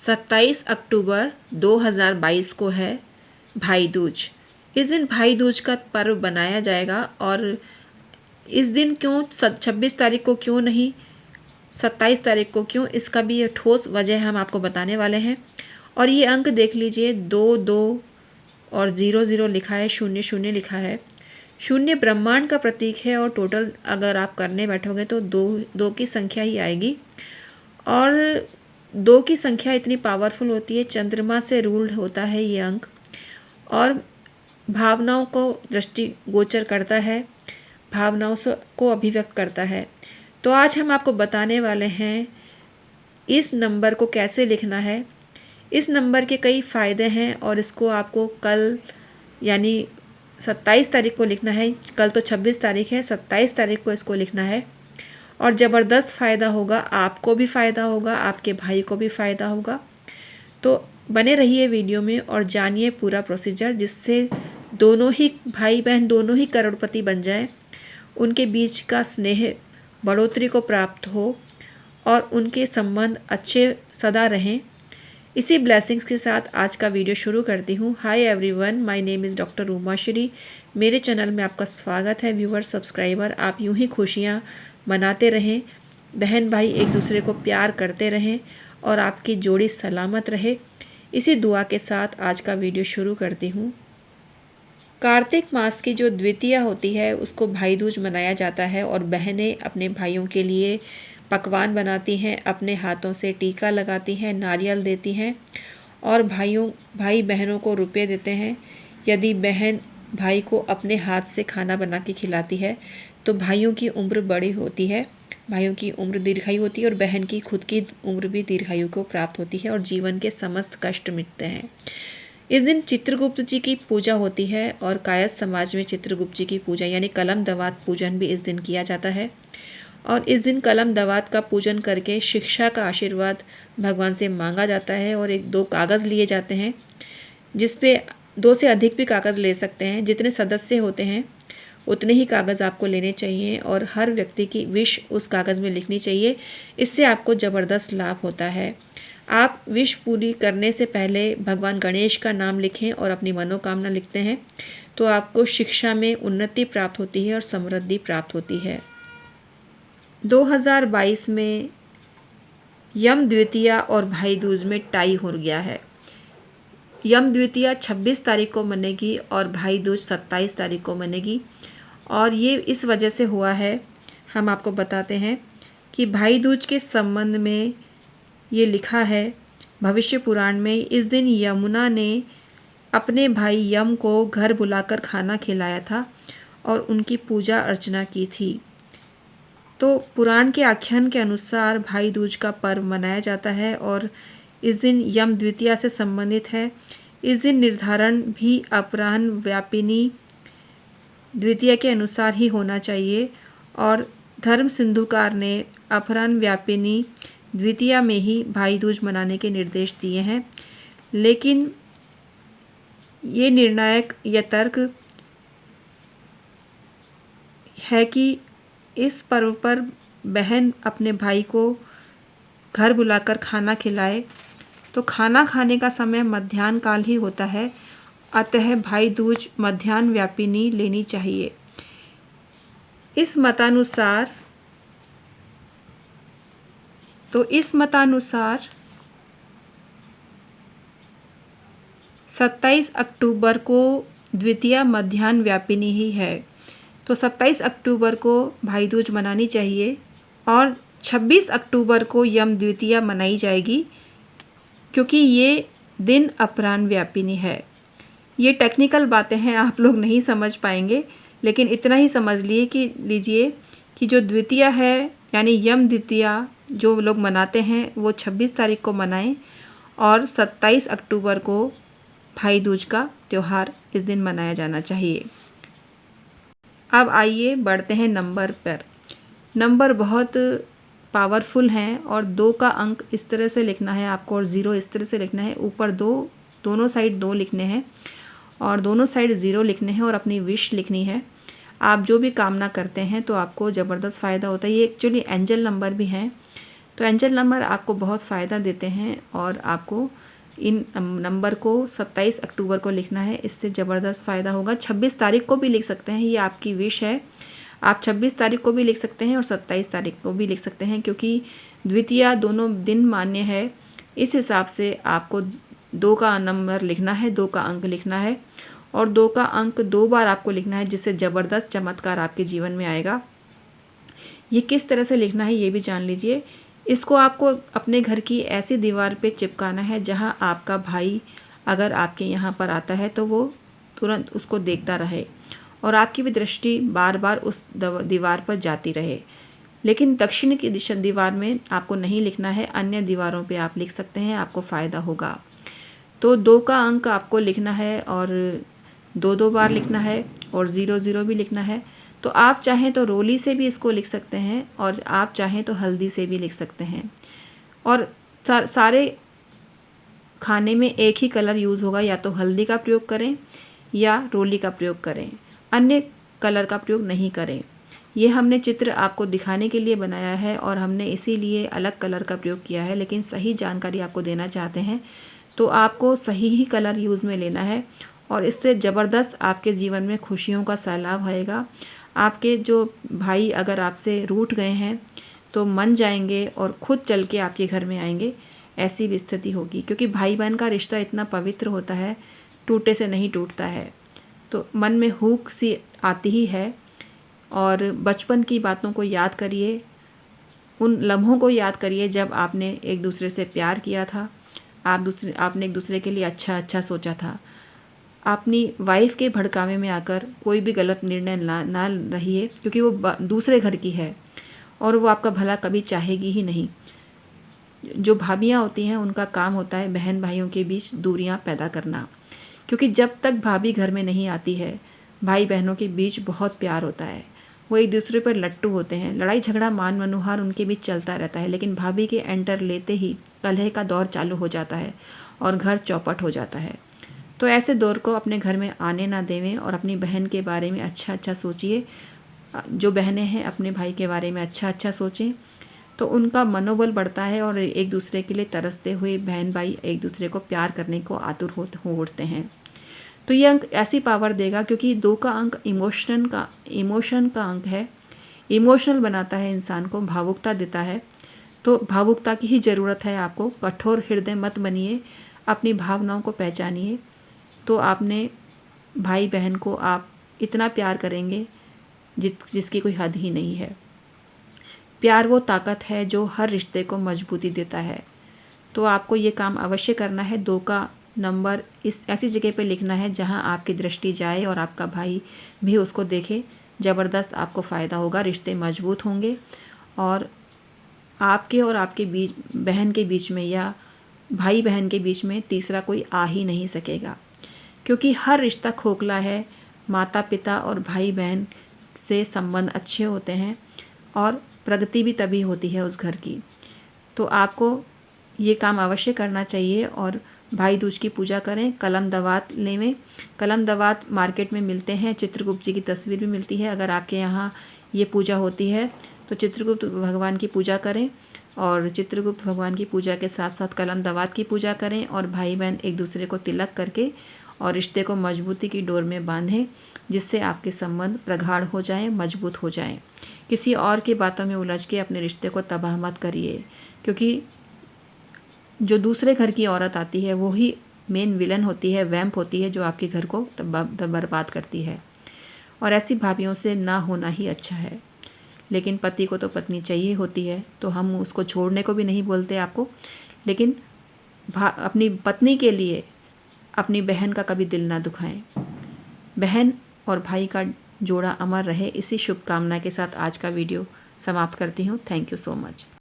27 अक्टूबर 2022 को है भाई दूज। इस दिन भाई दूज का पर्व बनाया जाएगा और इस दिन क्यों 26 तारीख को क्यों नहीं 27 तारीख को क्यों, इसका भी ठोस वजह हम आपको बताने वाले हैं। और ये अंक देख लीजिए, 2 और 0 लिखा है, 0 लिखा है। 0 ब्रह्मांड का प्रतीक है और टोटल अगर आप करने बैठोगे तो दो की संख्या ही आएगी। और 2 की संख्या इतनी पावरफुल होती है, चंद्रमा से रूल्ड होता है ये अंक और भावनाओं को दृष्टिगोचर करता है, भावनाओं को अभिव्यक्त करता है। तो आज हम आपको बताने वाले हैं इस नंबर को कैसे लिखना है। इस नंबर के कई फ़ायदे हैं और इसको आपको कल यानी 27 तारीख को लिखना है। कल तो 26 तारीख है, 27 तारीख को इसको लिखना है और ज़बरदस्त फ़ायदा होगा। आपको भी फ़ायदा होगा, आपके भाई को भी फ़ायदा होगा। तो बने रहिए वीडियो में और जानिए पूरा प्रोसीजर, जिससे दोनों ही भाई बहन दोनों ही करोड़पति बन जाएं, उनके बीच का स्नेह बढ़ोतरी को प्राप्त हो और उनके संबंध अच्छे सदा रहें। इसी ब्लेसिंग्स के साथ आज का वीडियो शुरू करती हूँ। Hi everyone, my name is doctor Umashree. मेरे चैनल में आपका स्वागत है। व्यूअर, सब्सक्राइबर, आप यूं ही खुशियाँ मनाते रहें, बहन भाई एक दूसरे को प्यार करते रहें और आपकी जोड़ी सलामत रहे। इसी दुआ के साथ आज का वीडियो शुरू करती हूँ। कार्तिक मास की जो द्वितीया होती है उसको भाई दूज मनाया जाता है और बहनें अपने भाइयों के लिए पकवान बनाती हैं, अपने हाथों से टीका लगाती हैं, नारियल देती हैं और भाई बहनों को रुपए देते हैं। यदि बहन भाई को अपने हाथ से खाना बना के खिलाती है तो भाइयों की उम्र बड़ी होती है, भाइयों की उम्र दीर्घायु होती है और बहन की खुद की उम्र भी दीर्घायु को प्राप्त होती है और जीवन के समस्त कष्ट मिटते हैं। इस दिन चित्रगुप्त जी की पूजा होती है और कायस्थ समाज में चित्रगुप्त जी की पूजा यानी कलम दवात पूजन भी इस दिन किया जाता है। और इस दिन कलम दवात का पूजन करके शिक्षा का आशीर्वाद भगवान से मांगा जाता है और 2 कागज़ लिए जाते हैं, जिस पे 2 से अधिक भी कागज़ ले सकते हैं। जितने सदस्य होते हैं उतने ही कागज़ आपको लेने चाहिए और हर व्यक्ति की विश उस कागज़ में लिखनी चाहिए। इससे आपको ज़बरदस्त लाभ होता है। आप विश पूरी करने से पहले भगवान गणेश का नाम लिखें और अपनी मनोकामना लिखते हैं तो आपको शिक्षा में उन्नति प्राप्त होती है और समृद्धि प्राप्त होती है। 2022 में यम द्वितीया और भाई दूज में टाई हो गया है। यम द्वितीया 26 तारीख को मनेगी और भाई दूज 27 तारीख को मनेगी और ये इस वजह से हुआ है, हम आपको बताते हैं कि भाई दूज के संबंध में ये लिखा है भविष्य पुराण में। इस दिन यमुना ने अपने भाई यम को घर बुलाकर खाना खिलाया था और उनकी पूजा अर्चना की थी। तो पुराण के आख्यान के अनुसार भाई दूज का पर्व मनाया जाता है और इस दिन यम द्वितीया से संबंधित है। इस दिन निर्धारण भी अपराह्न व्यापिनी द्वितीया के अनुसार ही होना चाहिए और धर्म सिंधुकार ने अपराह्न व्यापिनी द्वितीया में ही भाई दूज मनाने के निर्देश दिए हैं। लेकिन ये निर्णायक या तर्क है कि इस पर्व पर बहन अपने भाई को घर बुलाकर खाना खिलाए तो खाना खाने का समय मध्याह्न काल ही होता है, अतः भाई दूज मध्याह्न व्यापिनी लेनी चाहिए। इस मतानुसार 27 अक्टूबर को द्वितीया मध्याह्न व्यापिनी ही है, तो 27 अक्टूबर को भाई दूज मनानी चाहिए और 26 अक्टूबर को यम द्वितीया मनाई जाएगी क्योंकि ये दिन अपराह्न व्यापिनी है। ये टेक्निकल बातें हैं, आप लोग नहीं समझ पाएंगे, लेकिन इतना ही समझ लीजिए कि जो द्वितीया है यानी यम द्वितीया जो लोग मनाते हैं वो 26 तारीख को मनाएं और 27 अक्टूबर को भाई दूज का त्यौहार इस दिन मनाया जाना चाहिए। अब आइए बढ़ते हैं नंबर पर। नंबर बहुत पावरफुल हैं और 2 का अंक इस तरह से लिखना है आपको और 0 इस तरह से लिखना है। ऊपर दोनों साइड 2 लिखने हैं और दोनों साइड 0 लिखने हैं और अपनी विश लिखनी है। आप जो भी कामना करते हैं तो आपको ज़बरदस्त फ़ायदा होता है। ये एक्चुअली एंजल नंबर भी हैं, तो एंजल नंबर आपको बहुत फ़ायदा देते हैं और आपको इन नंबर को 27 अक्टूबर को लिखना है, इससे ज़बरदस्त फ़ायदा होगा। 26 तारीख को भी लिख सकते हैं, ये आपकी विश है। आप 26 तारीख को भी लिख सकते हैं और 27 तारीख को भी लिख सकते हैं, क्योंकि द्वितीया दोनों दिन मान्य है। इस हिसाब से आपको 2 का नंबर लिखना है, 2 का अंक लिखना है और 2 का अंक 2 बार आपको लिखना है, जिससे ज़बरदस्त चमत्कार आपके जीवन में आएगा। ये किस तरह से लिखना है ये भी जान लीजिए। इसको आपको अपने घर की ऐसी दीवार पे चिपकाना है जहाँ आपका भाई अगर आपके यहाँ पर आता है तो वो तुरंत उसको देखता रहे और आपकी भी दृष्टि बार बार उस दीवार पर जाती रहे। लेकिन दक्षिण की दिशा दीवार में आपको नहीं लिखना है, अन्य दीवारों पे आप लिख सकते हैं, आपको फ़ायदा होगा। तो 2 का अंक आपको लिखना है और 2 बार लिखना है और 00 भी लिखना है। तो आप चाहें तो रोली से भी इसको लिख सकते हैं और आप चाहें तो हल्दी से भी लिख सकते हैं। और सारे खाने में एक ही कलर यूज़ होगा, या तो हल्दी का प्रयोग करें या रोली का प्रयोग करें, अन्य कलर का प्रयोग नहीं करें। ये हमने चित्र आपको दिखाने के लिए बनाया है और हमने इसीलिए अलग कलर का प्रयोग किया है, लेकिन सही जानकारी आपको देना चाहते हैं तो आपको सही ही कलर यूज़ में लेना है और इससे ज़बरदस्त आपके जीवन में खुशियों का सैलाब आएगा। आपके जो भाई अगर आपसे रूठ गए हैं तो मन जाएंगे और खुद चल के आपके घर में आएंगे, ऐसी भी स्थिति होगी, क्योंकि भाई बहन का रिश्ता इतना पवित्र होता है, टूटे से नहीं टूटता है। तो मन में हुक सी आती ही है और बचपन की बातों को याद करिए, उन लम्हों को याद करिए जब आपने एक दूसरे से प्यार किया था, आपने एक दूसरे के लिए अच्छा अच्छा सोचा था। अपनी वाइफ के भड़कावे में आकर कोई भी गलत निर्णय ना रहिए, क्योंकि वो दूसरे घर की है और वो आपका भला कभी चाहेगी ही नहीं। जो भाभियाँ होती हैं उनका काम होता है बहन भाइयों के बीच दूरियां पैदा करना, क्योंकि जब तक भाभी घर में नहीं आती है भाई बहनों के बीच बहुत प्यार होता है, वो एक दूसरे पर लट्टू होते हैं, लड़ाई झगड़ा मान मनुहार उनके बीच चलता रहता है। लेकिन भाभी के एंटर लेते ही कलह का दौर चालू हो जाता है और घर चौपट हो जाता है। तो ऐसे दौर को अपने घर में आने ना देवें और अपनी बहन के बारे में अच्छा अच्छा सोचिए। जो बहनें हैं अपने भाई के बारे में अच्छा अच्छा सोचें तो उनका मनोबल बढ़ता है और एक दूसरे के लिए तरसते हुए बहन भाई एक दूसरे को प्यार करने को आतुर हो उठते हैं। तो ये अंक ऐसी पावर देगा, क्योंकि 2 का अंक इमोशन का अंक है, इमोशनल बनाता है इंसान को, भावुकता देता है। तो भावुकता की ही ज़रूरत है आपको। कठोर हृदय मत बनिए, अपनी भावनाओं को पहचानिए। तो आपने भाई बहन को आप इतना प्यार करेंगे जिसकी कोई हद ही नहीं है। प्यार वो ताकत है जो हर रिश्ते को मजबूती देता है। तो आपको ये काम अवश्य करना है। 2 का नंबर इस ऐसी जगह पे लिखना है जहां आपकी दृष्टि जाए और आपका भाई भी उसको देखे। ज़बरदस्त आपको फ़ायदा होगा, रिश्ते मजबूत होंगे और आपके और आपके बीच बहन के बीच में या भाई बहन के बीच में तीसरा कोई आ ही नहीं सकेगा, क्योंकि हर रिश्ता खोखला है। माता पिता और भाई बहन से संबंध अच्छे होते हैं और प्रगति भी तभी होती है उस घर की। तो आपको ये काम अवश्य करना चाहिए और भाई दूज की पूजा करें। कलम दवात लेवें, कलम दवात मार्केट में मिलते हैं, चित्रगुप्त जी की तस्वीर भी मिलती है। अगर आपके यहाँ ये पूजा होती है तो चित्रगुप्त भगवान की पूजा करें और चित्रगुप्त भगवान की पूजा के साथ साथ कलम दवात की पूजा करें और भाई बहन एक दूसरे को तिलक करके और रिश्ते को मजबूती की डोर में बांधें, जिससे आपके संबंध प्रगाढ़ हो जाएं, मजबूत हो जाएं। किसी और की बातों में उलझ के अपने रिश्ते को तबाह मत करिए, क्योंकि जो दूसरे घर की औरत आती है वो ही मेन विलन होती है, वैम्प होती है, जो आपके घर को बर्बाद करती है। और ऐसी भाभियों से ना होना ही अच्छा है। लेकिन पति को तो पत्नी चाहिए होती है, तो हम उसको छोड़ने को भी नहीं बोलते आपको, लेकिन अपनी पत्नी के लिए अपनी बहन का कभी दिल ना दुखाएं। बहन और भाई का जोड़ा अमर रहे, इसी शुभकामना के साथ आज का वीडियो समाप्त करती हूँ। Thank you so much.